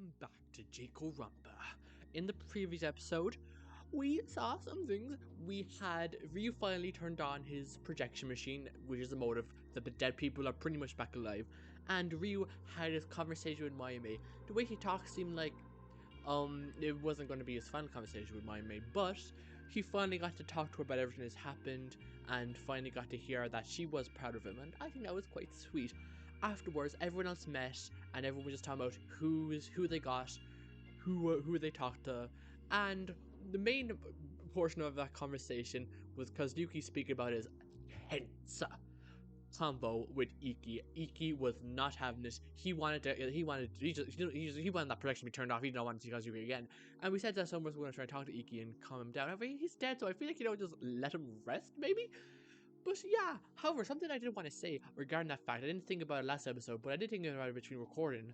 welcome back to Jikoronpa. In the previous episode, we saw some things. We had Ryuu finally turned on his projection machine, which is the motive that the dead people are pretty much back alive. And Ryuu had his conversation with Mayame. The way he talked seemed like it wasn't going to be his final conversation with Mayame, but he finally got to talk to her about everything that's happened, and finally got to hear that she was proud of him, and I think that was quite sweet. Afterwards, everyone else met, and everyone was just talking about who they got, who they talked to, and the main portion of that conversation was because Yuki speaking about his tense combo with Iki. Iki was not having it. He wanted that projection to be turned off. He didn't want to see Kazuki again. And we said that someone was going to try and talk to Iki and calm him down. I mean, he's dead, so I feel like, just let him rest, maybe? But yeah, however, something I did want to say regarding that fact, I didn't think about it last episode, but I did think about it between recording,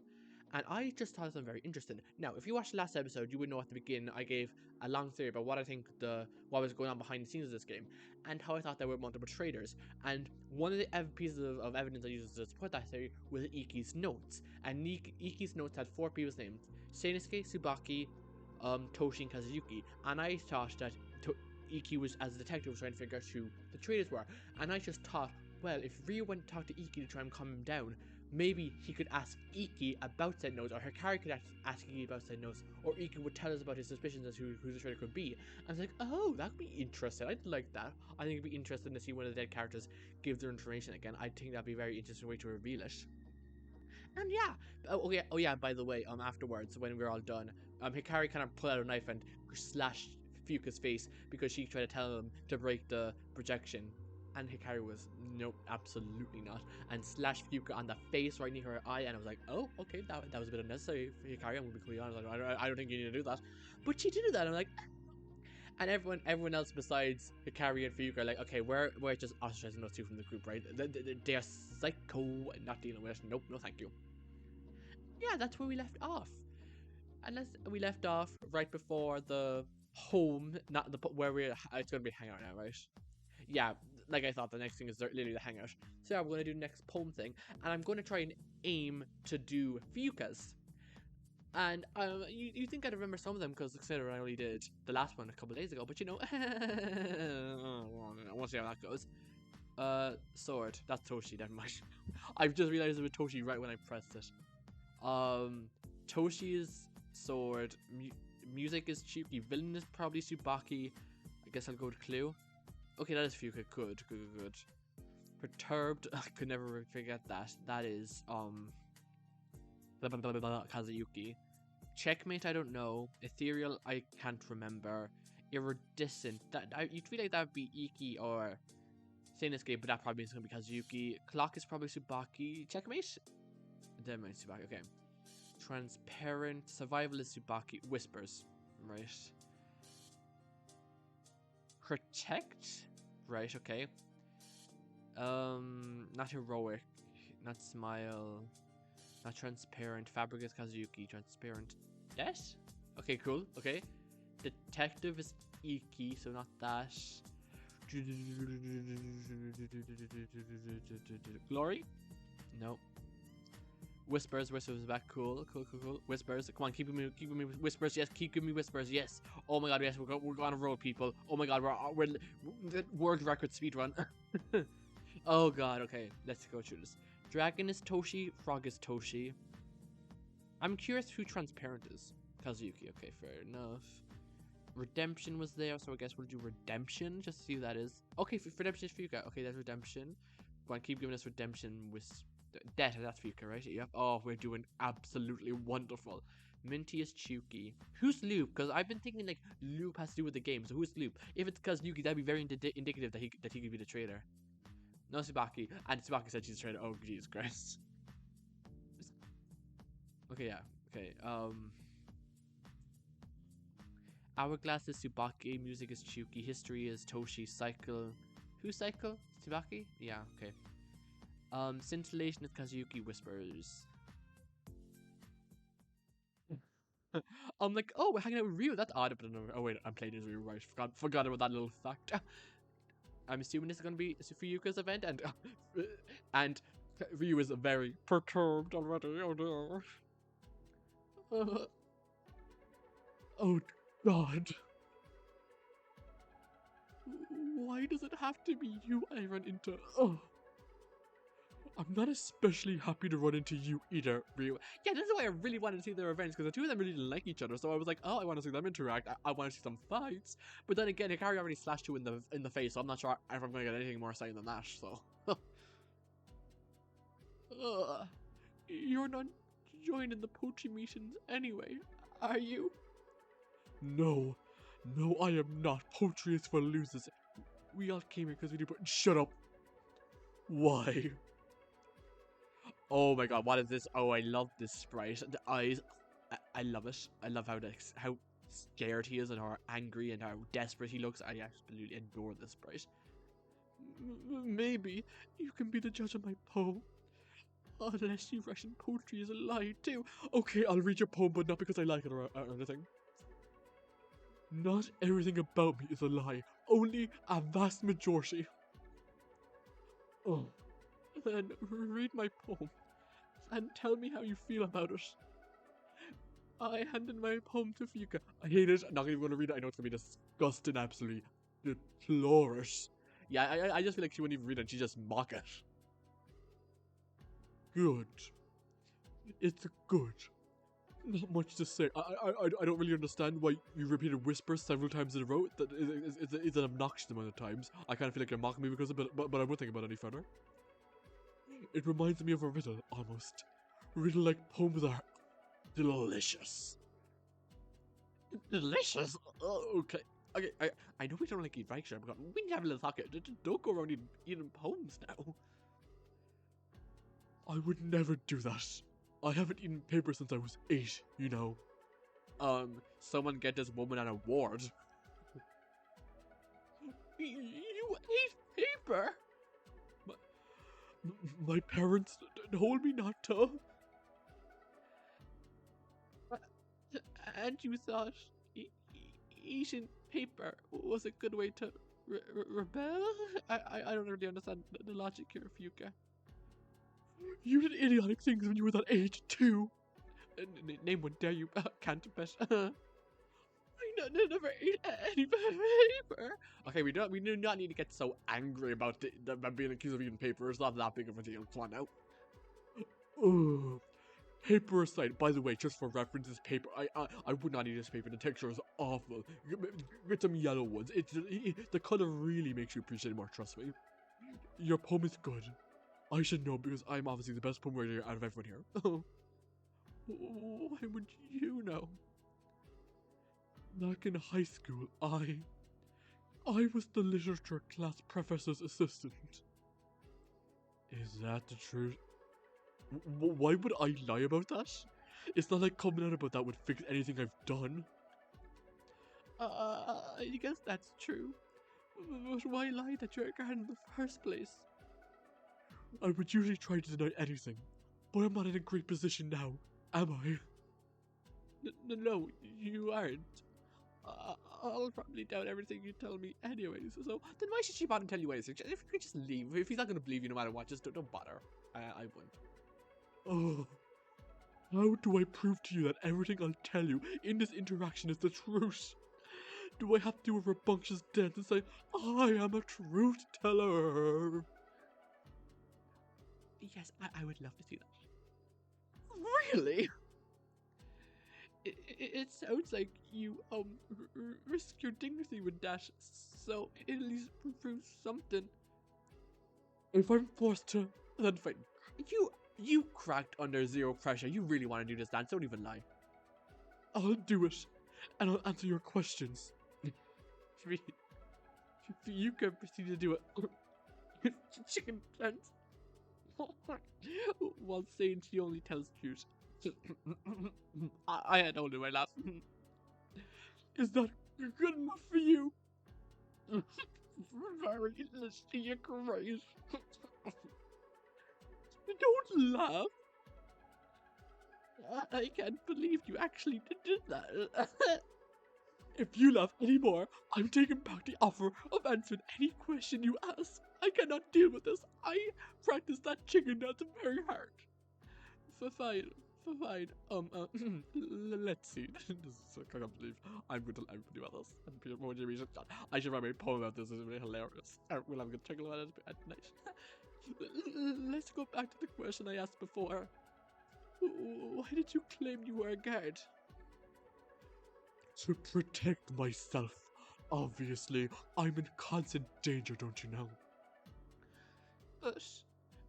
and I just thought something very interesting. Now, if you watched the last episode, you would know at the beginning I gave a long theory about what I think what was going on behind the scenes of this game, and how I thought there were multiple traders. And one of the pieces of evidence I used to support that theory was Iki's notes, and Iki's notes had 4 people's names: Seinosuke, Tsubaki, Toshi, and Kazuyuki, and I thought that Iki was, as a detective, was trying to figure out who the traders were, and I just thought, well, if Ryuu went to talk to Iki to try and calm him down, maybe he could ask Iki about said notes, or Hikari could ask Iki about said notes, or Iki would tell us about his suspicions as who the trader could be. I was like, oh, that would be interesting. I'd like that. I think it'd be interesting to see one of the dead characters give their information again. I think that'd be a very interesting way to reveal it. And yeah, oh yeah, by the way, afterwards, when we were all done, Hikari kind of pulled out a knife and slashed Fuyuka's face because she tried to tell him to break the projection, and Hikari was, nope, absolutely not, and slashed Fuyuka on the face right near her eye, and I was like, oh, okay, that was a bit unnecessary for Hikari. I'm gonna be completely honest, I don't think you need to do that, but she did do that. I'm like, and everyone else besides Hikari and Fuyuka are like, okay, we're just ostracizing those two from the group, right? They are psycho, not dealing with it. Nope, no thank you. Yeah, that's where we left off. Unless we left off right before the home, not the where it's gonna be hangout now, right? Yeah, like I thought, the next thing is literally the hangout. So yeah, we're gonna do the next poem thing, and I'm gonna try and aim to do Fuyuka's. And you think I'd remember some of them because consider I only did the last one a couple days ago, but we'll see how that goes. Sword. That's Toshi. Never mind. I've just realized it was Toshi right when I pressed it. Toshi's sword. Music is Chuki. Villain is probably Tsubaki. I guess I'll go with Clue. Okay, that is Fuyuka. Good. Perturbed. I could never forget that. That is Kazuyuki. Checkmate, I don't know. Ethereal, I can't remember. Iridescent, you'd feel like that would be Iki or Seinosuke, but that probably is going to be Kazuyuki. Clock is probably Tsubaki. Checkmate? Never mind, Tsubaki, okay. Transparent, survival is Tsubaki. Whispers, right. Protect? Right, okay. Not heroic, not smile, not transparent. Fabric is Kazuyuki. Transparent. Yes? Okay, cool. Okay. Detective is Iki, so not that. Glory? No. Whispers is back. Cool. Whispers. Come on, keep giving me whispers. Yes, keep giving me whispers. Yes. Oh my god, yes, we're on a roll, people. Oh my god, we're world record speedrun. Oh god, okay. Let's go through this. Dragon is Toshi, Frog is Toshi. I'm curious who Transparent is. Kazuyuki, okay, fair enough. Redemption was there, so I guess we'll do Redemption, just to see who that is. Okay, Redemption is Fuyuka. Okay, that's Redemption. Go on, keep giving us Redemption with Death, that's Fuyuka, right? Yep. Oh, we're doing absolutely wonderful. Minty is Chuki. Who's Loop? Because I've been thinking, like, Loop has to do with the game, so who's Loop? If it's Kazuyuki, that'd be very indicative that he could be the traitor. No, Tsubaki. And Tsubaki said she's a traitor. Oh, Jesus Christ. Okay, yeah. Okay, Hourglass is Tsubaki. Music is Chuki. History is Toshi. Cycle. Who's Cycle? Tsubaki? Yeah, okay. Scintillation is Kazuyuki. Whispers. I'm like, oh, we're hanging out with Ryuu. That's odd. But oh, wait, I'm playing as Ryuu, right? Forgot about that little fact. I'm assuming this is going to be Fuyuka's event, and Ryuu is very perturbed already. Oh no. Oh, God. Why does it have to be you I run into? I'm not especially happy to run into you either, Ryuu. Yeah, this is why I really wanted to see their revenge, because the two of them really didn't like each other, so I was like, oh, I want to see them interact, I want to see some fights. But then again, Hikari already slashed you in the face, so I'm not sure if I'm going to get anything more exciting than that, so. You're not joining the poetry meetings anyway, are you? No, I am not. Poetry is for losers. We all came here because we do. Shut up. Why? Oh my god, what is this? Oh, I love this sprite. The eyes, I love it. I love how scared he is and how angry and how desperate he looks. I absolutely adore this sprite. Maybe you can be the judge of my poem. Unless you Russian poetry is a lie too. Okay, I'll read your poem, but not because I like it or anything. Not everything about me is a lie. Only a vast majority. Oh. Then read my poem and tell me how you feel about it. I handed my poem to Fuyuka. I hate it. I'm not even going to read it. I know it's going to be disgusting, absolutely deplorous. Yeah, I just feel like she wouldn't even read it. She just mock it. Good. It's good. Not much to say. I don't really understand why you repeated whispers several times in a row. That is an obnoxious amount of times. I kind of feel like you're mocking me because of it, but I won't think about it any further. It reminds me of a riddle, almost. Riddle like poems are delicious. Delicious? Oh, okay. Okay, I know we don't like eat right, but we need to have a little talk. Don't go around eating poems now. I would never do that. I haven't eaten paper since I was 8, you know. Someone get this woman an award. You ate paper? My parents told me not to. And you thought eating paper was a good way to rebel? I don't really understand the logic here, Fuyuka. You did idiotic things when you were that age, too. Name one, dare you? Can't bet. I never ate any paper. Okay, we do not need to get so angry about being accused of eating paper. It's not that big of a deal. Come on now. Oh, paper aside, by the way, just for reference, this paper, I would not eat this paper. The texture is awful. Get some yellow ones. The color really makes you appreciate it more, trust me. Your poem is good. I should know because I'm obviously the best poem writer out of everyone here. Why would you know? Back in high school, I was the literature class professor's assistant. Is that the truth? Why would I lie about that? It's not like coming out about that would fix anything I've done. I guess that's true. But why lie that you're a guard in the first place? I would usually try to deny anything, but I'm not in a great position now, am I? No, you aren't. I'll probably doubt everything you tell me anyways, so then why should she bother and tell you anything? If you could just leave, if he's not going to believe you no matter what, just don't bother. I wouldn't. Oh, how do I prove to you that everything I'll tell you in this interaction is the truth? Do I have to do a rambunctious dance and say, I am a truth teller? Yes, I would love to see that. Really? It sounds like you, risk your dignity with that, so at least prove something. If I'm forced to, then fine. You cracked under zero pressure. You really want to do this dance, don't even lie. I'll do it, and I'll answer your questions. You can proceed to do it. Chicken dance. While saying she only tells truth. I had only my laugh. Is that good enough for you? Very listy, Grace. Don't laugh. I can't believe you actually did that. If you laugh anymore, I'm taking back the offer of answering any question you ask. I cannot deal with this. I practiced that chicken dance very hard. Fine. Fine. Let's see. This is, I can't believe I'm going to learn pretty about this. And people want to read it. I should write a poem about this. It's really hilarious. We'll have a good chuckle about it at night. Let's go back to the question I asked before. Why did you claim you were a guard? To protect myself. Obviously, I'm in constant danger, don't you know? But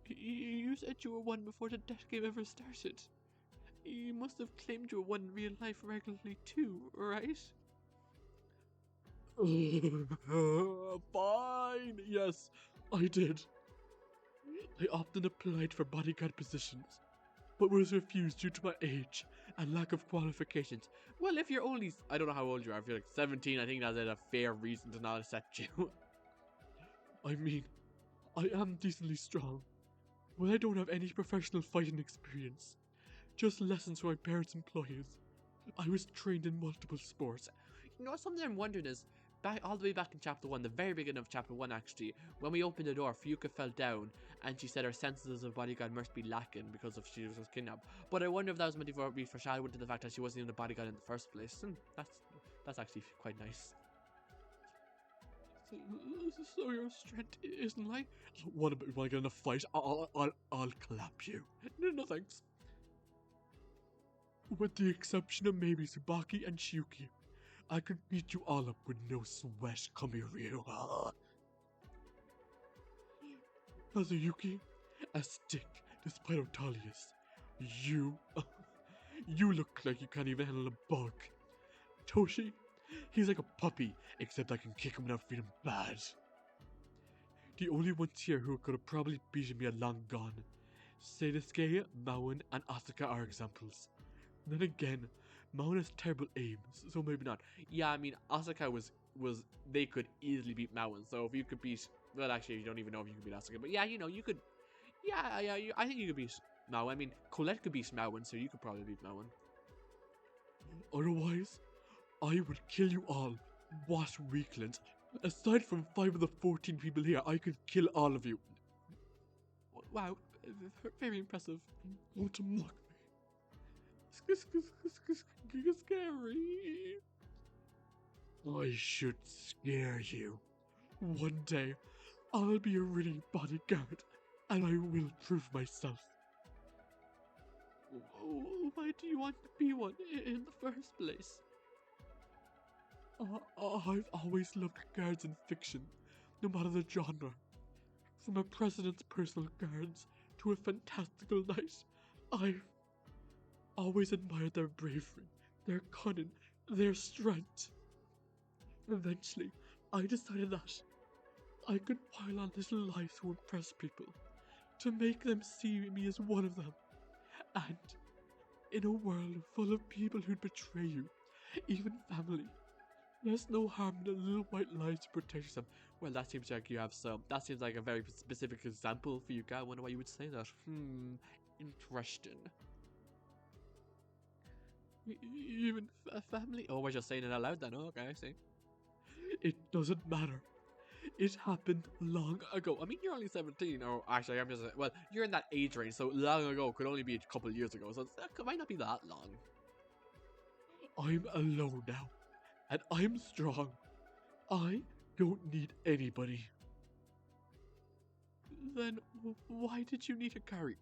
you said you were one before the death game ever started. You must have claimed you were one in real life regularly too, right? Fine, yes, I did. I often applied for bodyguard positions, but was refused due to my age and lack of qualifications. Well, if you're only, I don't know how old you are, if you're like 17, I think that's a fair reason to not accept you. I mean, I am decently strong, but I don't have any professional fighting experience. Just lessons from my parents' employees. I was trained in multiple sports. You know, something I'm wondering is, all the way back in chapter 1, the very beginning of chapter 1 actually, when we opened the door, Fuyuka fell down, and she said her senses as a bodyguard must be lacking because of she was kidnapped. But I wonder if that was meant to be foreshadowing to the fact that she wasn't even a bodyguard in the first place. That's actually quite nice. So your strength isn't like, want to get in a fight? I'll clap you. No thanks. With the exception of maybe Tsubaki and Shuki, I could beat you all up with no sweat. Come here, Ryuu. Kazuyuki, a stick, despite Otalius. You look like you can't even handle a bug. Toshi, he's like a puppy, except I can kick him without feeling bad. The only ones here who could have probably beaten me are long gone. Sadisuke, Mauen, and Asuka are examples. Then again, Mauen has terrible aims, so maybe not. Yeah, I mean, Asuka was they could easily beat Mauen, so if you could beat, well, actually, you don't even know if you could beat Asuka, but yeah, you know, you could, yeah, I think you could beat Mauen. I mean, Colette could beat Mauen, so you could probably beat Mauen. Otherwise, I would kill you all. What weaklings. Aside from 5 of the 14 people here, I could kill all of you. Wow, very impressive. Want to mock me? Scary. I should scare you. One day, I'll be a really bodyguard, and I will prove myself. Why do you want to be one in the first place? I've always loved guards in fiction, no matter the genre. From a president's personal guards to a fantastical knight, I've always admired their bravery, their cunning, their strength. Eventually, I decided that I could pile on little lies to impress people, to make them see me as one of them. And in a world full of people who'd betray you, even family, there's no harm in a little white lie to protect yourself. Well, that seems like you have some. That seems like a very specific example for you, guy. I wonder why you would say that. Interesting. Even family? Oh, we're just saying it out loud then. Oh, okay, I see. It doesn't matter. It happened long ago. I mean, you're only 17, or actually, I'm just, well, you're in that age range, so long ago could only be a couple of years ago, so it might not be that long. I'm alone now, and I'm strong. I don't need anybody. Then why did you need a carry?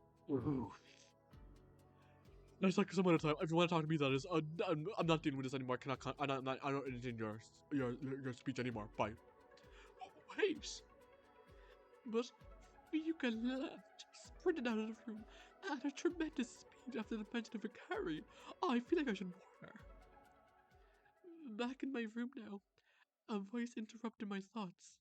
That's like some other time. If you want to talk to me, that is, I'm not dealing with this anymore. I'm not entertaining your speech anymore. Bye. Wait, but Fuyuka left, sprinted out of the room at a tremendous speed after the mention of a carry. I feel like I should warn her. Back in my room now, a voice interrupted my thoughts.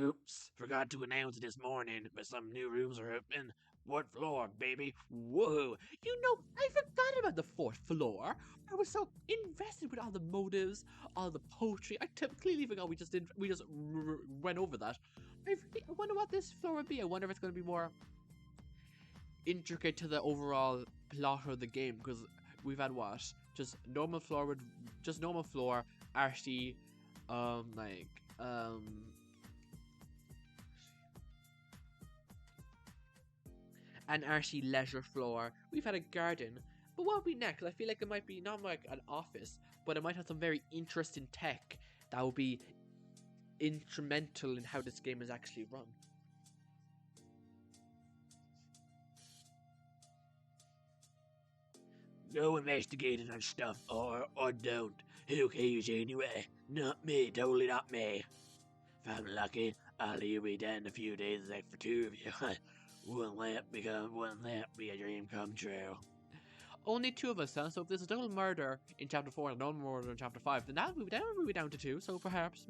Oops, forgot to announce this morning, but some new rooms are open. What floor, baby? Whoa! You know, I forgot about the 4th floor. I was so invested with all the motives, all the poetry. I clearly forgot we just went over that. I wonder what this floor would be. I wonder if it's going to be more intricate to the overall plot of the game, because we've had what? Just normal floor with normal floor, arty, an arty leisure floor. We've had a garden. But what will be next? I feel like it might be not like an office, but it might have some very interesting tech that will be instrumental in how this game is actually run. Go investigating and stuff, or don't. Who cares anyway? Not me, totally not me. If I'm lucky, I'll be dead in a few days like for two of you. Wouldn't let me a dream come true. Only two of us, huh? So if there's a double murder in chapter 4 and another murder in chapter 5, then that'll move down to 2. So perhaps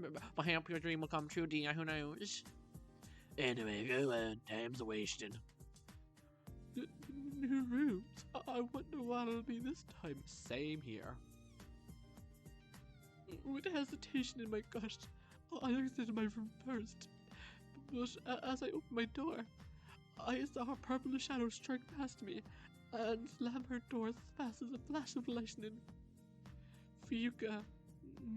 your dream will come true, Dia. Who knows? Anyway, go on. Time's wasting. New rooms. I wonder what it'll be this time. Same here. With hesitation in my gut, I exited my room first. But as I opened my door, I saw a purple shadow strike past me and slam her door as fast as a flash of lightning. Fuyuka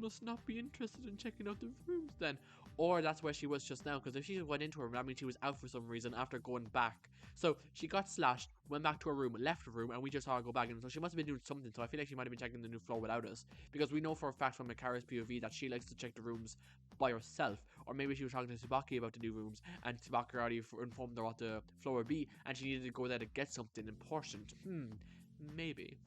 must not be interested in checking out the rooms then. Or that's where she was just now, because if she went into her room, that means she was out for some reason after going back. So she got slashed, went back to her room, left her room, and we just saw her go back in. So she must have been doing something. So I feel like she might have been checking the new floor without us. Because we know for a fact from Mikara's POV that she likes to check the rooms by herself. Or maybe she was talking to Tsubaki about the new rooms, and Tsubaki already informed her what the floor would be, and she needed to go there to get something important. Maybe.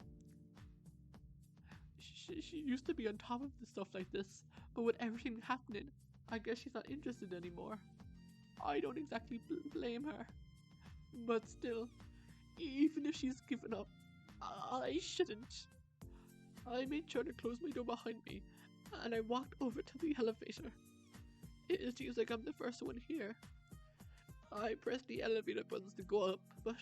She used to be on top of the stuff like this, but with everything happening, I guess she's not interested anymore. I don't exactly blame her. But still, even if she's given up, I shouldn't. I made sure to close my door behind me, and I walked over to the elevator. It seems like I'm the first one here. I pressed the elevator buttons to go up, but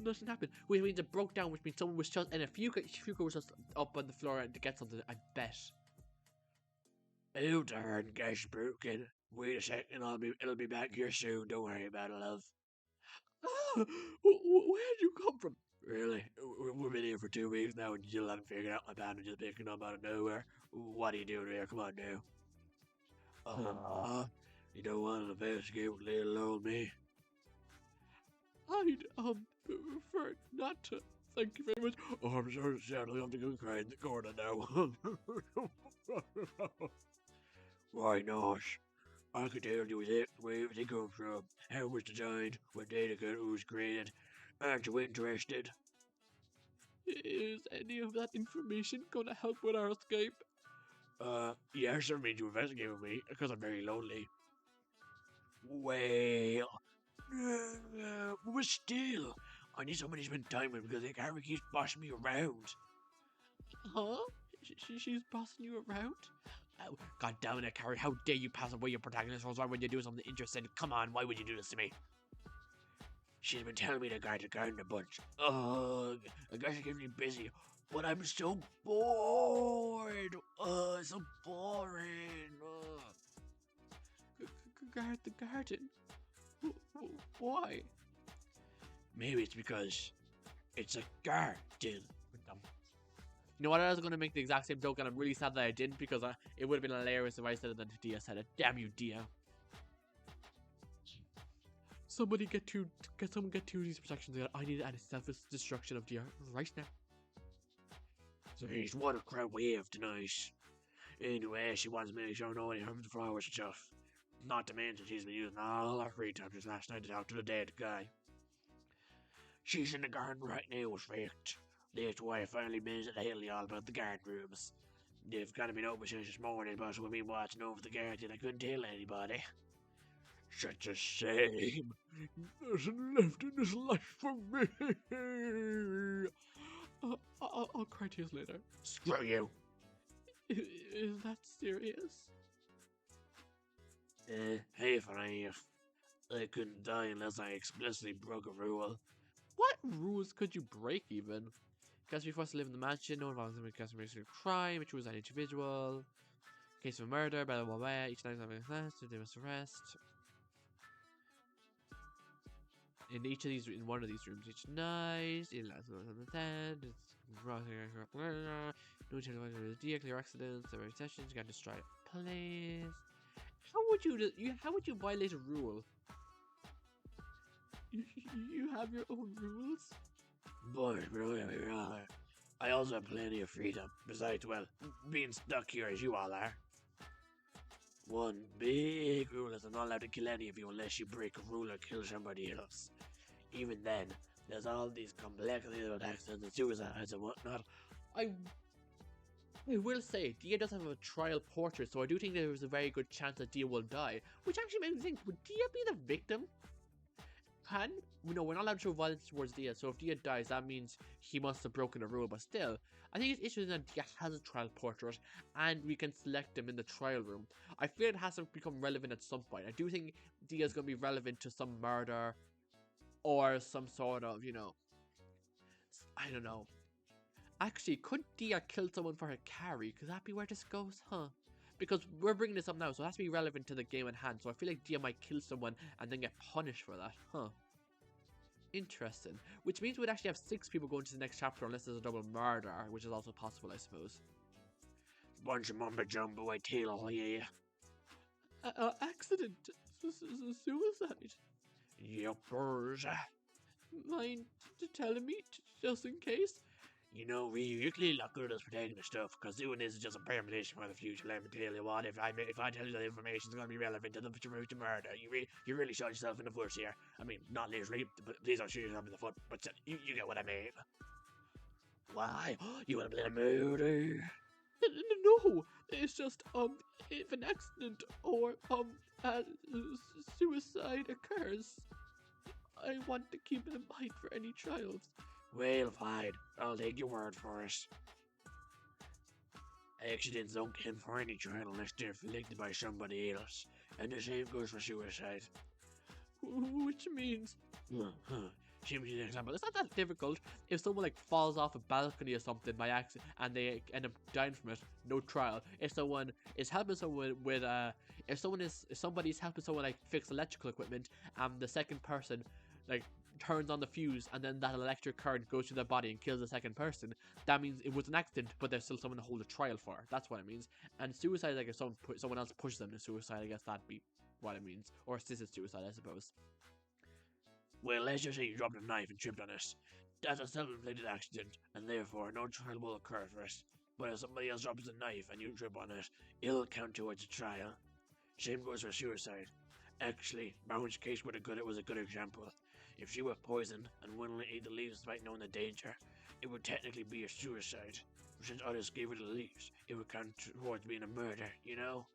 nothing happened. Which means it broke down, which means someone was just, and if Fuyuka was just up on the floor to get something, I bet. Oh darn, gosh, broken. Wait a second, it'll be back here soon. Don't worry about it, love. Where'd you come from? Really? We've been here for 2 weeks now, and you still haven't figured out my pattern just picking up out of nowhere. What are you doing here? Come on now. You don't want to investigate with little old me? I'd prefer not to. Thank you very much. Oh, I'm so sad. I'll have to go cry in the corner now. Why not? I could tell you where everything comes from, how it was designed, what data it was created. Aren't you interested? Is any of that information gonna help with our escape? Yes, I mean to investigate with me, because I'm very lonely. Well, but still, I need somebody to spend time with because the Gary keeps bossing me around. Huh? She's bossing you around? Oh, God damn it, Carrie, how dare you pass away your protagonist roles right when you're doing something interesting? Come on, why would you do this to me? She's been telling me to guide the garden a bunch. Ugh, I guess it keeps me busy, but I'm so bored. It's so boring. Guard the garden? Why? Maybe it's because it's a garden. You know what, I was going to make the exact same joke, and I'm really sad that I didn't, because it would have been hilarious if I said it and Dia said it. Damn you, Dia. Someone get two of these protections. I need to add a self-destruction of Dia right now. So he's what a crowd we have tonight. Anyway, she wants me to show no any harm to flowers and stuff. Not to mention she's been using all her free time since last night to talk to the dead guy. She's in the garden right now with faked. That's why I finally managed to tell y'all about the garden rooms. They've kind of been open since this morning, but we've been watching over the garden. I couldn't tell anybody. Such a shame. Nothing left in this life for me. I'll cry tears later. Screw you. Is that serious? Half and half. I couldn't die unless I explicitly broke a rule. What rules could you break even? Guess we forced to live in the mansion, no involvement in case of a crime, which was an individual. Case of a murder, blah blah blah. Each night having a class, they must arrest. In one of these rooms each night, in last on the tent, no idea, clear accidents, every sessions, you got to destroy a place. How would you violate a rule? You have your own rules? Boy, I also have plenty of freedom. Besides, well, being stuck here as you all are. One big rule is I'm not allowed to kill any of you unless you break a rule or kill somebody else. Even then, there's all these complexities about accidents and suicides and whatnot. I will say, Dia does have a trial portrait, so I do think there's a very good chance that Dia will die. Which actually makes me think, would Dia be the victim? No, we're not allowed to show violence towards Dia, so if Dia dies, that means he must have broken a rule, but still, I think it's interesting that Dia has a trial portrait, and we can select him in the trial room. I feel it has to become relevant at some point. I do think Dia's going to be relevant to some murder, or some sort of, I don't know. Actually, could Dia kill someone for her carry? Could that be where this goes? Huh? Because we're bringing this up now, so it has to be relevant to the game at hand. So I feel like Dia might kill someone and then get punished for that. Huh. Interesting. Which means we'd actually have 6 people going to the next chapter unless there's a double murder, which is also possible, I suppose. Bunch of mumbo jumbo, I tell all you. Accident. Suicide. Yuppers. Mind telling me, just in case? You know, Ryuu, you're clearly not good at us protecting the stuff, because doing this is just a premonition for the future. Let me tell you what, if I tell you that information is going to be relevant to the murder, you really shot yourself in the foot here. I mean, not literally, but please don't shoot yourself in the foot, but you get what I mean. Why? You want to play a murder? No, it's just, if an accident or, suicide occurs, I want to keep it in mind for any trials. Well, fine. I'll take your word for it. Accidents don't count for any trial unless they're inflicted by somebody else. And the same goes for suicide. Which means... Give me an example. It's not that difficult. If someone like falls off a balcony or something by accident and they end up dying from it, no trial. If someone is helping someone with if somebody's helping someone like fix electrical equipment and the second person like turns on the fuse and then that electric current goes through their body and kills the second person, that means it was an accident, but there's still someone to hold a trial for. That's what it means. And suicide, like if someone else pushes them to suicide, I guess that'd be what it means. Or assisted suicide, I suppose. Well, let's just say you dropped a knife and tripped on it. That's a self-inflicted accident, and therefore no trial will occur for it. But if somebody else drops a knife and you trip on it, it'll count towards a trial. Same goes for suicide. Actually, Brown's case was a good example. If she was poisoned and willingly ate the leaves despite knowing the danger, it would technically be a suicide. Since others gave her the leaves, it would count towards being a murder, you know?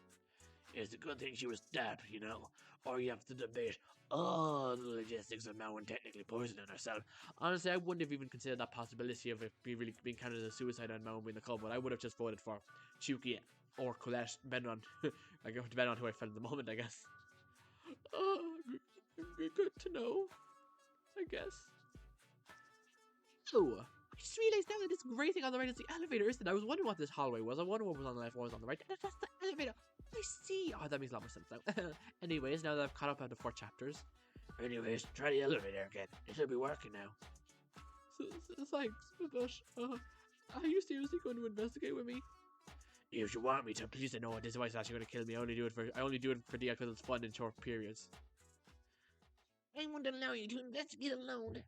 It's a good thing she was stabbed, you know? Or you have to debate all the logistics of Maui technically poisoning herself. Honestly, I wouldn't have even considered that possibility of it really being counted as a suicide and Maui being the culprit. I would have just voted for Fuyuka or Colette, depending on who I felt at the moment, I guess. Good to know, I guess. Oh, I just realized now that this gray thing on the right is the elevator, isn't it? I was wondering what this hallway was. I wonder what was on the left, what was on the right. That's the elevator. I see. Oh, that makes a lot more sense now. Anyways, now that I've caught up after 4 chapters. Anyways, try the elevator again. It should be working now. Thanks, but are you seriously going to investigate with me? If you want me to, please don't know what this device is actually going to kill me. I only do it for Dia because it's fun in short periods. I won't allow you to investigate alone.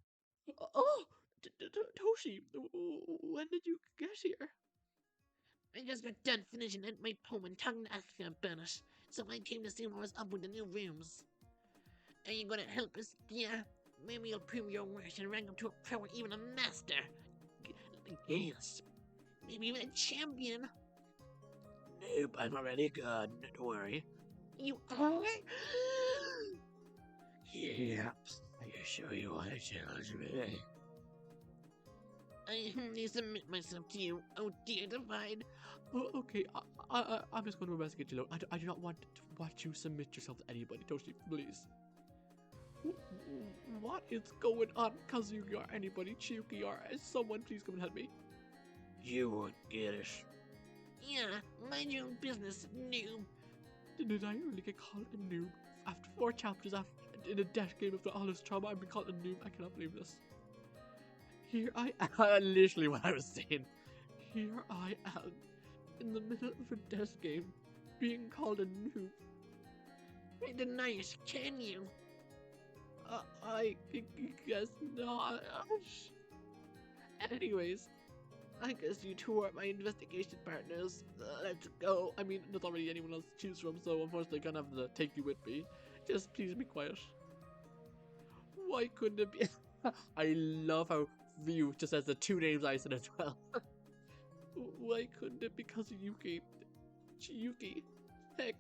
Oh, Toshi, when did you get here? I just got done finishing my poem and talking to Akira about it, so I came to see what was up with the new rooms. Are you gonna help us, dear? Maybe you'll prove your worth and rank up to a pro or even a master. Yes. Maybe even a champion. Nope, I'm already good. Don't worry. You are? Yeah, I can show you what I challenge me. I humbly submit myself to you, oh dear divine. Oh, okay, I'm just going to investigate you. I do not want to watch you submit yourself to anybody, Toshi, please. What is going on, Kazuki or anybody, Chiyuki or someone, please come and help me. You won't get it. Yeah, mind your own business, noob. Did I really get called a noob? After 4 chapters in a death game after all this trauma, I've been called a noob. I cannot believe this. Here I am, literally what I was saying. Here I am, in the middle of a death game, being called a noob. I deny it, can you? I guess not. Anyways, I guess you two are my investigation partners. Let's go. I mean, there's already anyone else to choose from, so unfortunately I can't have to take you with me. Just please be quiet. Why couldn't it be? I love how Ryuu just has the two names I said as well. Why couldn't it be because of Yuki? Chiyuki. Heck,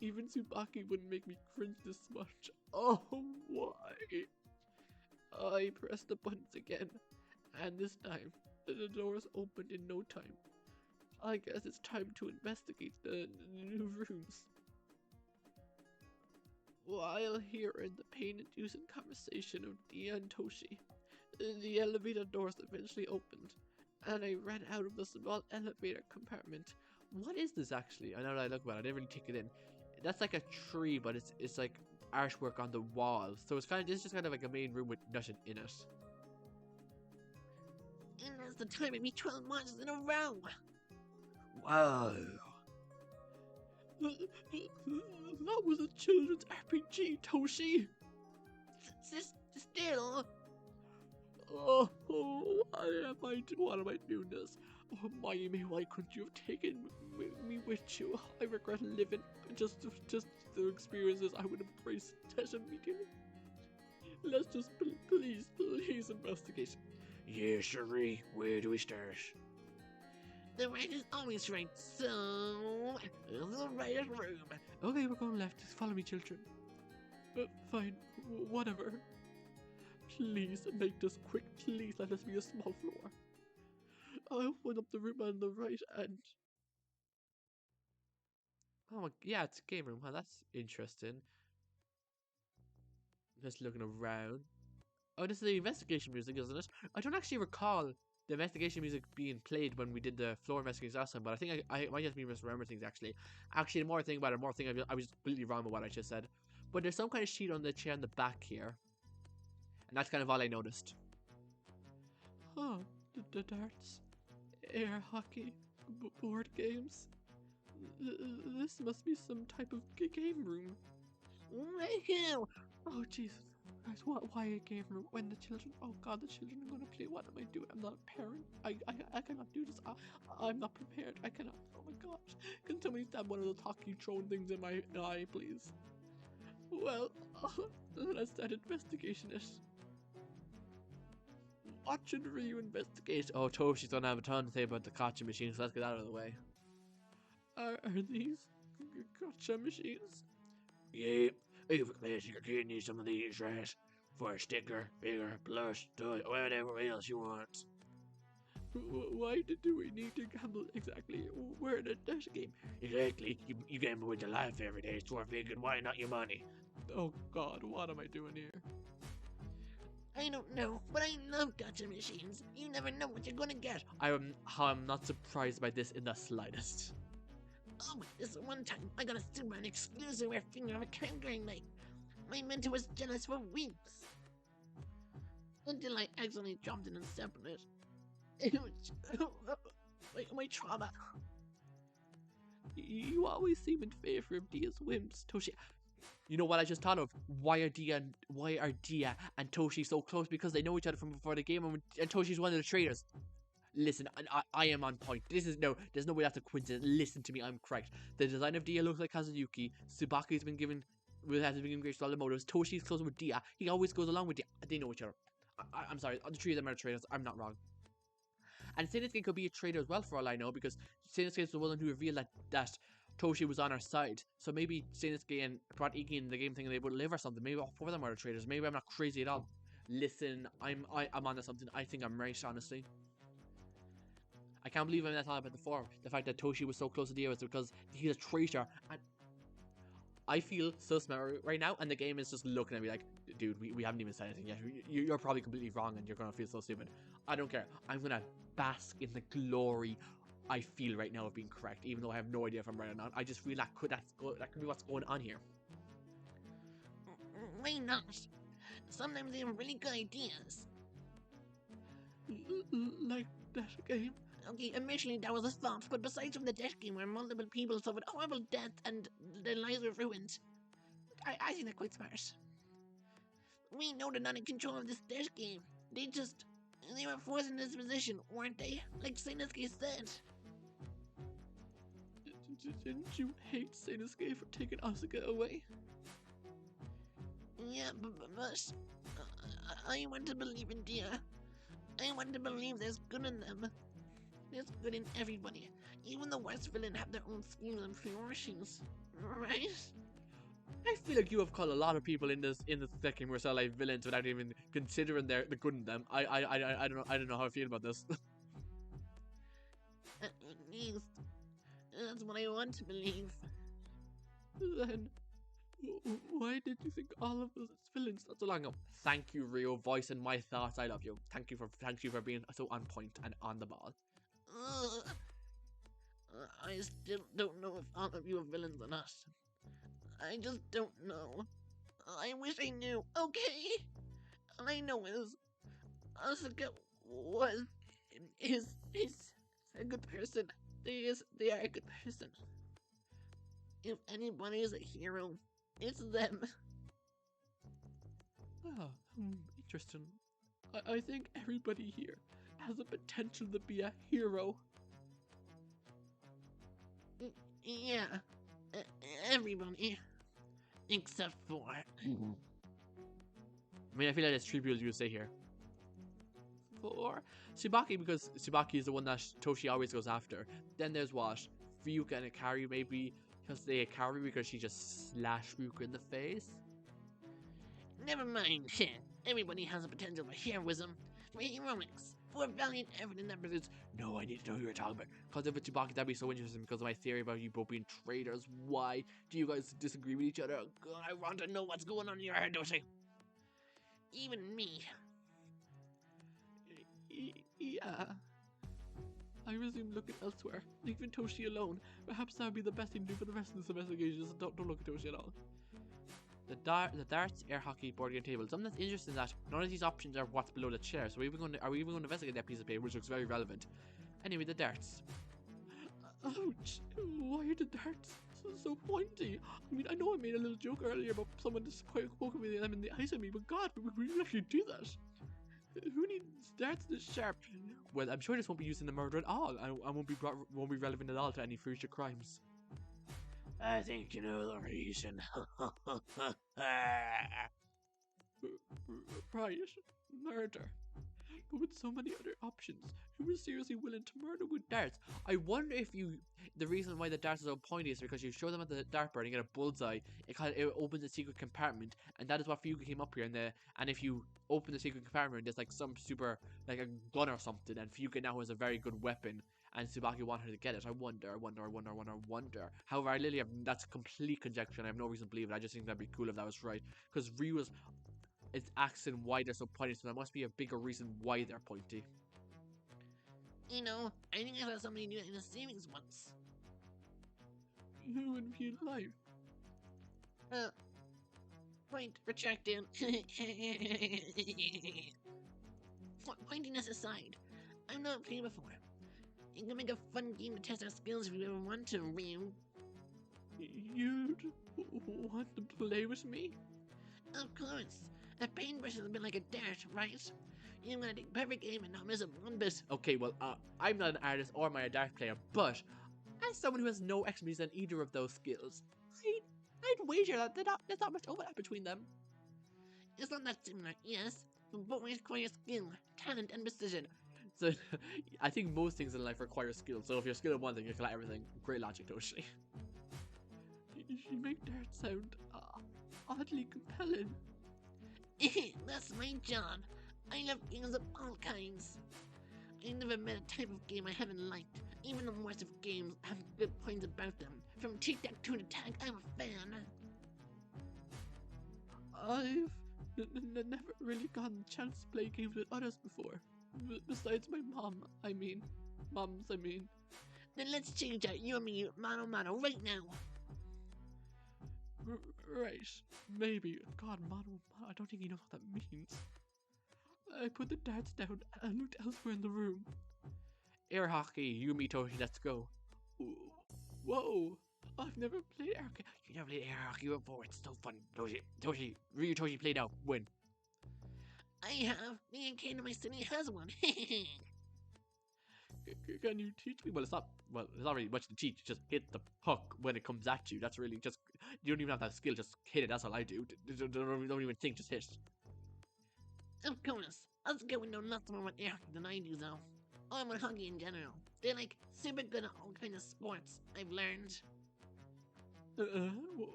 even Tsubaki wouldn't make me cringe this much. Oh, why? I pressed the buttons again, and this time, the doors opened in no time. I guess it's time to investigate the new rooms. While hearing the pain-inducing conversation of Dia and Toshi, the elevator doors eventually opened, and I ran out of the small elevator compartment. What is this actually? I know that I look about it, I didn't really take it in. That's like a tree, but it's like artwork on the wall. So it's kind of, this is just kind of like a main room with nothing in it. And that's the time I beat 12 monsters in a row. Wow. That was a children's RPG, Toshi. Still. Oh, why am I doing this? Oh, Mayumi, why couldn't you have taken me with you? I regret living just the experiences. I would embrace that immediately. Let's just please investigate. Yeah, Cherie, where do we start? The right is always right, so the right room. Okay, we're going left. Just follow me, children. Fine, whatever. Please make this quick. Please let us be a small floor. I open up the room on the right and... Oh, yeah, it's a game room. Huh? That's interesting. Just looking around. Oh, this is the investigation music, isn't it? I don't actually recall the investigation music being played when we did the floor investigation last time, but I think I might just be misremembering things, actually. Actually, the more I think about it, I was completely wrong with what I just said. But there's some kind of sheet on the chair in the back here. And that's kind of all I noticed. Oh, the darts, air hockey, board games. This must be some type of game room. Woohoo! Oh, Jesus. Guys, why a game room when the children... Oh, God, the children are going to play. What am I doing? I'm not a parent. I cannot do this. I'm not prepared. I cannot. Oh, my gosh. Can somebody stab one of those hockey throwing things in my eye, please? Well, let's start investigation it. Watching Ryuu investigate. Oh, Toshi's gonna have a ton to say about the gotcha machines, so let's get out of the way. Are these gotcha machines? Yeah, if a classic kid needs some of these, right? For a sticker, bigger, plush, toy, whatever else you want. Why do we need to gamble exactly? We're in a dash game. Exactly, you gamble with your life every day, so I figured why not your money? Oh God, what am I doing here? I don't know, but I love gotcha machines. You never know what you're gonna get. I'm not surprised by this in the slightest. Oh, this one time I got a Superman exclusive rare finger of a Kangaroo night. My mentor was jealous for weeks. Until I accidentally dropped it and stepped on it. It was my trauma. You always seem in favor of Dia's whims, Toshi. You know what I just thought of? Why are Dia and Toshi so close? Because they know each other from before the game, and Toshi's one of the traitors. Listen, I am on point. There's no way that's a coincidence. Listen to me, I'm correct. The design of Dia looks like Kazuyuki. Tsubaki's been given grace to all the motives. Toshi's close with Dia. He always goes along with Dia. They know each other. I'm sorry, the three of them are traitors. I'm not wrong. And Seinuke could be a traitor as well for all I know, because Seinuke is the one who revealed that Toshi was on our side. So maybe Seinuke and brought Iki in the game thing and they would live or something. Maybe all four of them are the traitors. Maybe I'm not crazy at all. Listen, I'm onto something. I think I'm right, honestly. I can't believe I thought about it before. The fact that Toshi was so close to Dia was because he's a traitor. And I feel so smart right now, and the game is just looking at me like, dude, we haven't even said anything yet. You're probably completely wrong, and you're gonna feel so stupid. I don't care. I'm gonna bask in the glory I feel right now of being correct, even though I have no idea if I'm right or not. I just feel that could be what's going on here. Why not? Sometimes they have really good ideas. Like that game? Okay, initially that was a flop, but besides from the death game where multiple people suffered horrible deaths and their lives were ruined, I think they're quite smart. We know they're not in control of this dash game. They were forced in this position, weren't they? Like Sainosuke said. Didn't you hate Sainosuke for taking Asuka away? Yeah, but I want to believe in Dia. I want to believe there's good in them. There's good in everybody. Even the worst villain have their own schemes and priorities, right? I feel like you have called a lot of people in this second who are like villains without even considering the good in them. I don't know how I feel about this. At least that's what I want to believe. Then why did you think all of us as villains not so long ago? Thank you, Rio, voicing my thoughts. I love you. Thank you for being so on point and on the ball. I still don't know if all of you are villains or not. I just don't know. I wish I knew. Okay, all I know is Asuka is a good person. They are a good person. If anybody is a hero, it's them. Interesting. I think everybody here has the potential to be a hero. Yeah, everybody. Except for... I mean, I feel like there's three people you say here. For Tsubaki, because Tsubaki is the one that Toshi always goes after. Then there's what? Fuyuka and Akari, maybe. He'll say Akari because she just slashed Ryuka in the face. Never mind. Everybody has a potential for heroism, for heroics, for valiant effort in that pursuit. No, I need to know who you're talking about. Because if it's Tsubaki, that'd be so interesting because of my theory about you both being traitors. Why do you guys disagree with each other? God, I want to know what's going on in your head, Toshi. Even me. Yeah. I resume looking elsewhere, leaving Toshi alone. Perhaps that would be the best thing to do for the rest of this investigation. Just don't look at Toshi at all. The darts, air hockey, board game table. Something that's interesting is that none of these options are what's below the chair. So are we even going to investigate that piece of paper, which looks very relevant? Anyway, the darts. Ouch! Why are the darts so pointy? I mean, I know I made a little joke earlier about someone just poking me them in the eyes at me, but God, we actually do that. Who needs darts this sharp? Well, I'm sure this won't be used in the murder at all, and won't be relevant at all to any future crimes. I think you know the reason. Right, murder. But with so many other options, who is seriously willing to murder with darts? I wonder if the reason why the darts are so pointy is because you show them at the dartboard and you get a bullseye. It opens a secret compartment, and that is what Fuyuka came up here. And if you open the secret compartment, there's like some super, like a gun or something, and Fuyuka now has a very good weapon, and Tsubaki wanted her to get it. I wonder. However, that's complete conjecture, and I have no reason to believe it. I just think that'd be cool if that was right, because Ryu's its accent why they're so pointy, so there must be a bigger reason why they're pointy. You know, I think I saw somebody do it in a savings once. Who in real life? Point retracted. Pointiness aside, I've not played before. You can make a fun game to test our skills if you ever want to, Ryuu. You'd want to play with me? Of course. A paintbrush is a bit like a dart, right? You're gonna take perfect aim and not miss a one bit. Okay, well, I'm not an artist or a dart player, but as someone who has no expertise in either of those skills, I'd wager that there's not much overlap between them. It's not that similar, yes, but we require skill, talent, and precision. So, I think most things in life require skill, so if you're skilled at one thing, you can at everything. Great logic, Toshi. You make darts sound oddly compelling. That's my job. I love games of all kinds. I never met a type of game I haven't liked. Even the worst of games have good points about them. From tic-tac-toe to tag, I'm a fan. I've never really gotten a chance to play games with others before. Besides my moms, I mean. Then let's change that, you and me, mano, right now. Right, maybe. God, mano, I don't think he knows what that means. I put the darts down and looked elsewhere in the room. Air hockey, you, me, Toshi, let's go. Whoa, I've never played air hockey. You never played air hockey before. It's so fun. Toshi, Ryuu, Toshi, play now, win. I have. Me and Kane in my city has one. Can you teach me? Well, it's not really much to teach. Just hit the puck when it comes at you. That's really just, you don't even have that skill. Just hit it. That's all I do. Don't even think. Just hit. Of course. Us go know lots more about air than I do, though. Or about hockey in general. They're like super good at all kinds of sports, I've learned.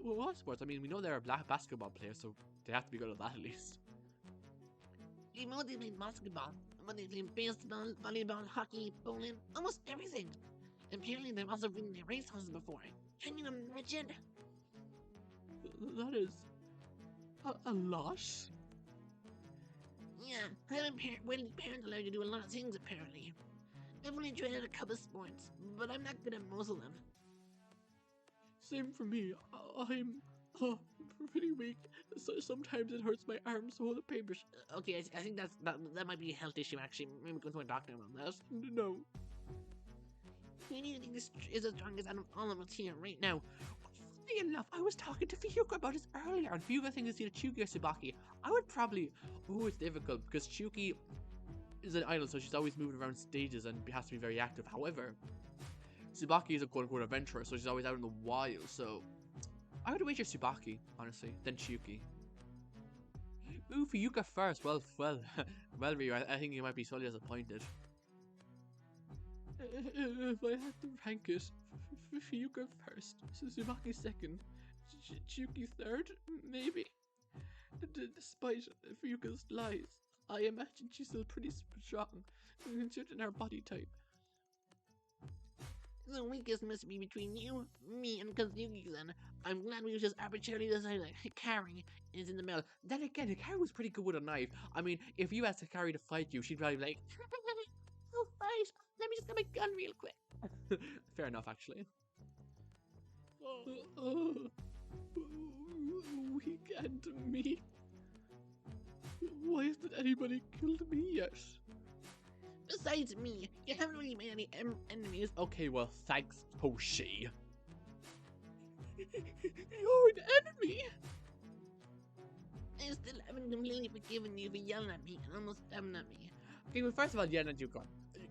What sports? I mean, we know they're a black basketball player, so they have to be good at that at least. You know they play basketball, but they play baseball, volleyball, hockey, bowling, almost everything. Apparently they've also ridden their racehorses before. Can you imagine? That is a lot. Yeah, I'm parents allowed to do a lot of things apparently. I've only tried out a couple sports, but I'm not good at most of them. Same for me. I'm pretty weak. So sometimes it hurts my arms to hold the papers. Okay, I think that might be a health issue actually. Maybe go to a doctor about that. No. Who do you think is the strongest out of all of us here right now? Funny enough, I was talking to Fuyuka about this earlier, and Fuyuka thinks it's either Chuki or Tsubaki. I would probably... Ooh, it's difficult, because Chuki is an idol, so she's always moving around stages and has to be very active. However, Tsubaki is a quote-unquote adventurer, so she's always out in the wild, so... I would wager Tsubaki, honestly, then Chuki. Ooh, Fuyuka first. Well, Ryuu, I think you might be sorely disappointed. If I had to rank it, Fuyuka first, Tsubaki second, Chuki third, maybe. Despite Fuyuka's lies, I imagine she's still pretty strong, considering her body type. The weakest must be between you, me, and Kazuki then. I'm glad we just arbitrarily decided that Hikari is in the middle. Then again, Hikari was pretty good with a knife. I mean, if you asked Hikari to fight you, she'd probably be like, oh, fight! Let me just get my gun real quick. Fair enough, actually. Weak and me. Why hasn't anybody killed me yet? Besides me, you haven't really made any enemies. Okay, well, thanks, Toshi. You're an enemy! I still haven't completely forgiven you for yelling at me and almost stabbing at me. Okay, well, first of all, yelling at you, God.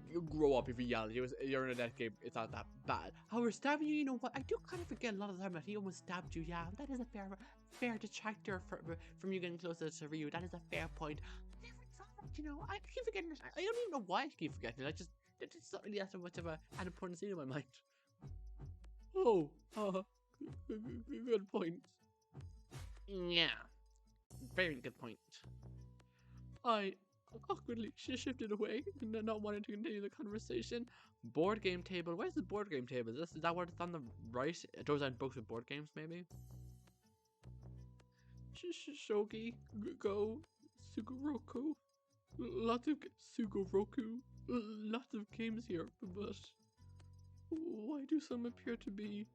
You grow up if you yell. You're in a death game. It's not that bad. However, stabbing you, you know what? I do kind of forget a lot of the time that he almost stabbed you. Yeah, that is a fair detractor from you getting closer to Ryuu. That is a fair point. I never thought that, you know. I keep forgetting it. I don't even know why I keep forgetting it. It's not really that much of an important scene in my mind. Oh, good point. Yeah, very good point. I awkwardly shifted away, not wanting to continue the conversation. Board game table. Where's the board game table? Is that what it's on the right? Those aren't books with board games, maybe. Shogi, Go, Sugoroku. Lots of Sugoroku. Lots of games here, but why do some appear to be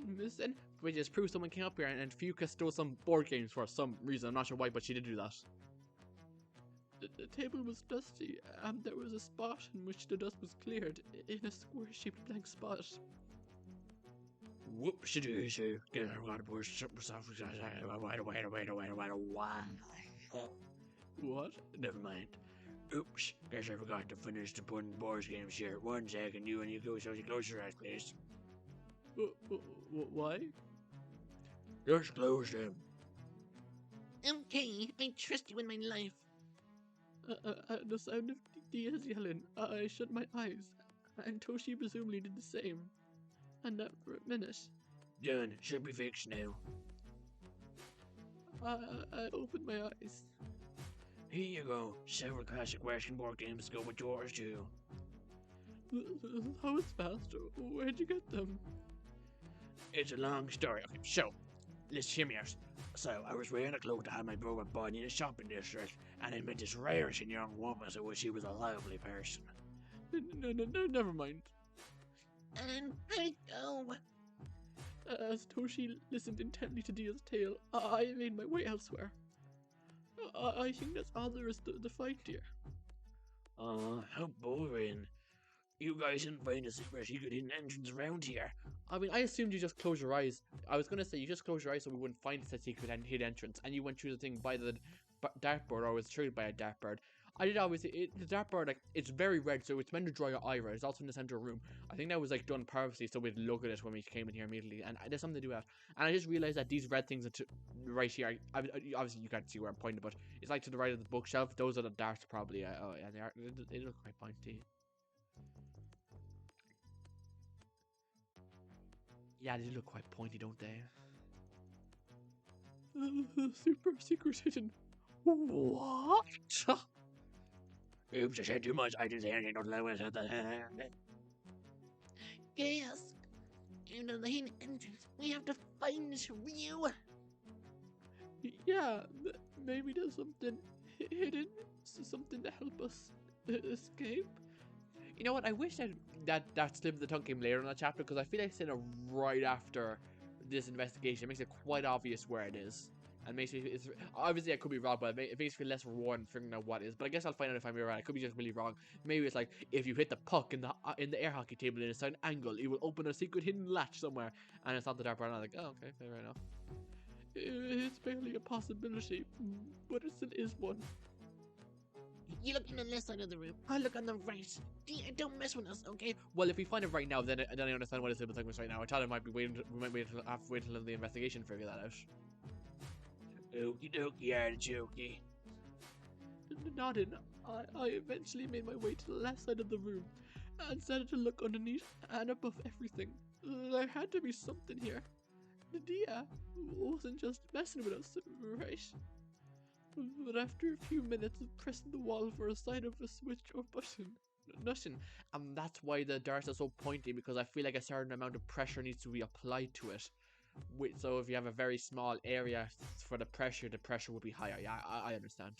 missing? Which just proves someone came up here and Fuyuka stole some board games for some reason. I'm not sure why, but she did do that. The table was dusty, and there was a spot in which the dust was cleared, in a square-shaped blank spot. Whoop-she-doo-shoo. Get her on board. What? Never mind. Oops. Guess I forgot to finish the putting board games here. 1 second, you go so you close your eyes, please. Why? Just close them. Okay, I trust you in my life. At the sound of Dia's yelling, I shut my eyes, and Toshi presumably did the same. And that for a minute. Done. Should be fixed now. I opened my eyes. Here you go. Several classic Western board games go with yours too. That was fast. Where'd you get them? It's a long story. Okay, so let's hear me out. So I was wearing a cloak that had my brother bought in a shopping district, and I met this ravishing young woman, so she was a lovely person. No, never mind. And I go. As Toshi listened intently to Dia's tale, I made my way elsewhere. I think that's all there is to the fight, dear. How boring. You guys didn't find a secret hidden entrance around here. I mean, I assumed you just close your eyes. I was gonna say you just close your eyes so we wouldn't find the secret hidden entrance, and you went through the thing by the dartboard or was triggered by a dartboard. I did obviously the dartboard, like, it's very red, so it's meant to draw your eye right. It's also in the center of the room. I think that was like done purposely so we'd look at it when we came in here immediately, and there's something to do with that. And I just realized that these red things are right here. Obviously you can't see where I'm pointing, but it's like to the right of the bookshelf. Those are the darts probably. Oh yeah, they are. They look quite pointy. Yeah, they look quite pointy, don't they? Super secret hidden. What? Oops, I said too much. I didn't say anything. Don't let me say that. Chaos. Into the hidden entrance. We have to find this Ryuu. Yeah, maybe there's something hidden, something to help us escape. You know what? I wish that slip of the tongue came later in that chapter, because I feel like it's in it right after this investigation. It makes it quite obvious where it is, and makes me. It's obviously I could be wrong, but it makes me feel less rewarding figuring out what it is. But I guess I'll find out if I'm right. I could be just really wrong. Maybe it's like if you hit the puck in the air hockey table in a certain angle, it will open a secret hidden latch somewhere, and it's not the dark part. And I'm like, oh, okay, fair enough. It's barely a possibility, but it still is one. You look on the left side of the room. I look on the right. Don't mess with us, okay? Well, if we find it right now, then I understand what it's able to was right now. I thought it might be waiting. We might have to wait until the investigation to figure that out. Okie dokie, artichokey. Nodding, I eventually made my way to the left side of the room and started to look underneath and above everything. There had to be something here. Dia wasn't just messing with us, right? But after a few minutes of pressing the wall for a sign of a switch or button, nothing. And that's why the darts are so pointy, because I feel like a certain amount of pressure needs to be applied to it. So if you have a very small area for the pressure will be higher. Yeah, I understand.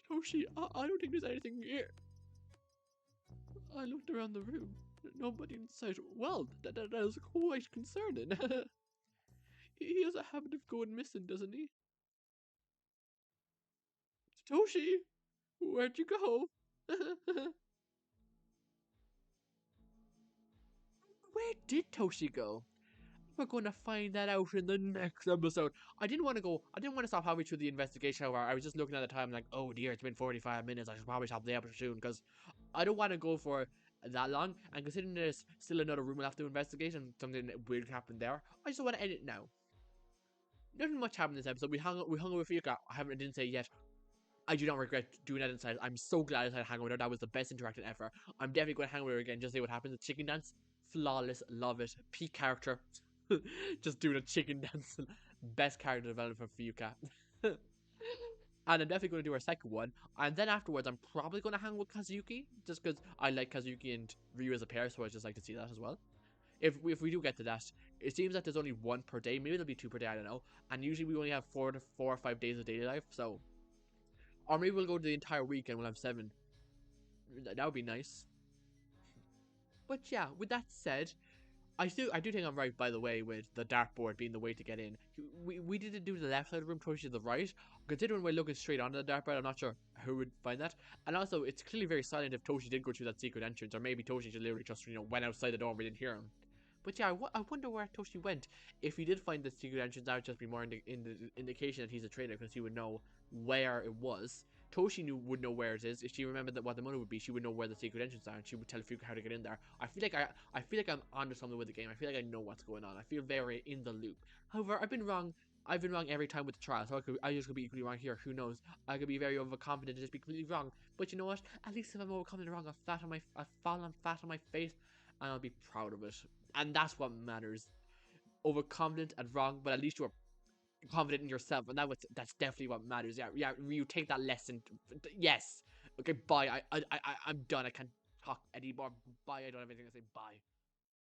Toshi, I don't think there's anything here. I looked around the room. Nobody in sight. Well, that is quite concerning. He has a habit of going missing, doesn't he? Toshi, where'd you go? Where did Toshi go? We're going to find that out in the next episode. I didn't want to stop halfway through the investigation, however. I was just looking at the time like, oh dear, it's been 45 minutes. I should probably stop the episode soon, because I don't want to go for that long. And considering there's still another room we'll have to investigate and something weird happened there, I just want to end it now. Nothing much happened this episode. We hung out with Fuyuka. I didn't say yet. I do not regret doing that inside. I'm so glad I decided to hang with her. That was the best interaction ever. I'm definitely going to hang with her again, just see what happens. The chicken dance, flawless, love it. Peak character. Just doing a chicken dance. Best character development for Fuyuka. And I'm definitely going to do our second one. And then afterwards, I'm probably going to hang with Kazuki, just because I like Kazuki and Ryuu as a pair, so I just like to see that as well. If we do get to that, it seems that there's only one per day. Maybe there'll be 2 per day, I don't know. And usually we only have 4 or 5 days of daily life, so... Or maybe we'll go to the entire week and we'll have 7. That would be nice. But yeah, with that said, I do think I'm right, by the way, with the dartboard being the way to get in. We didn't do the left side of the room, Toshi to the right. Considering we're looking straight onto the dartboard, I'm not sure who would find that. And also, it's clearly very silent if Toshi did go through that secret entrance, or maybe Toshi just literally just, went outside the door and we didn't hear him. But yeah, I wonder where Toshi went. If he did find the secret entrance, that would just be more in the indication that he's a traitor, because he would know where it was. Toshi would know where it is. If she remembered what the money would be, she would know where the secret entrance are, and she would tell Fuyuka how to get in there. I feel like I'm onto something with the game. I feel like I know what's going on. I feel very in the loop. However, I've been wrong. I've been wrong every time with the trial, so I just could be equally wrong here. Who knows? I could be very overconfident and just be completely wrong. But you know what? At least if I'm overconfident wrong, I've fallen flat on my face, and I'll be proud of it. And that's what matters. Overconfident and wrong, but at least you're confident in yourself, and that's definitely what matters. Yeah, you take that lesson. Yes. Okay, bye. I'm done. I can't talk anymore. Bye. I don't have anything to say. Bye.